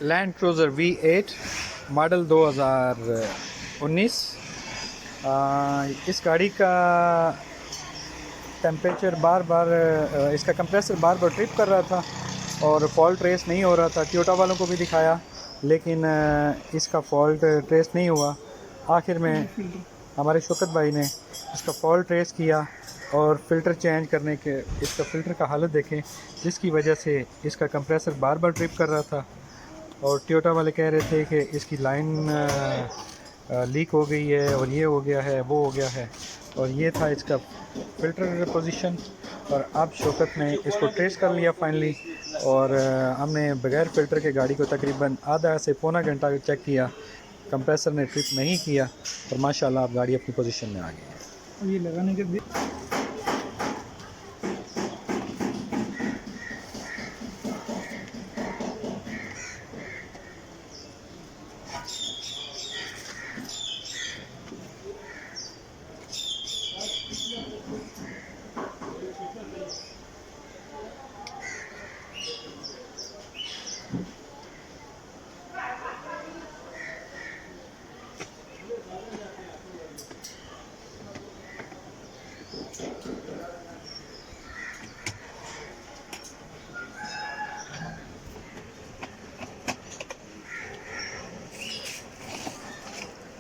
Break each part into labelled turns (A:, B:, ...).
A: Land cruiser V8 model 2019। इस गाड़ी का टेम्परेचर बार बार इसका कंप्रेसर बार बार ट्रिप कर रहा था और फॉल्ट ट्रेस नहीं हो रहा था। टोयोटा वालों को भी दिखाया लेकिन इसका फॉल्ट ट्रेस नहीं हुआ। आखिर में हमारे शौकत भाई ने इसका फॉल्ट ट्रेस किया और फ़िल्टर चेंज करने के इसका फ़िल्टर का हालत देखें, जिसकी वजह से इसका कंप्रेसर बार बार ट्रिप कर रहा था। और टोयोटा वाले कह रहे थे कि इसकी लाइन लीक हो गई है और ये हो गया है, वो हो गया है। और ये था इसका फ़िल्टर पोजीशन। और अब शौकत ने इसको ट्रेस कर लिया फाइनली। और हमने बगैर फ़िल्टर के गाड़ी को तकरीबन आधा से पौना घंटा चेक किया, कंप्रेसर ने ट्रिप नहीं किया और माशाल्लाह अब गाड़ी अपनी पोजीशन में आ गई है। ये लगाने के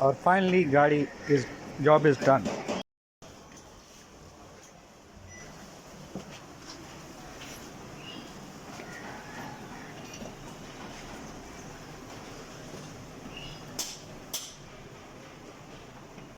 A: और फाइनली गाड़ी इज जॉब इज़ डन।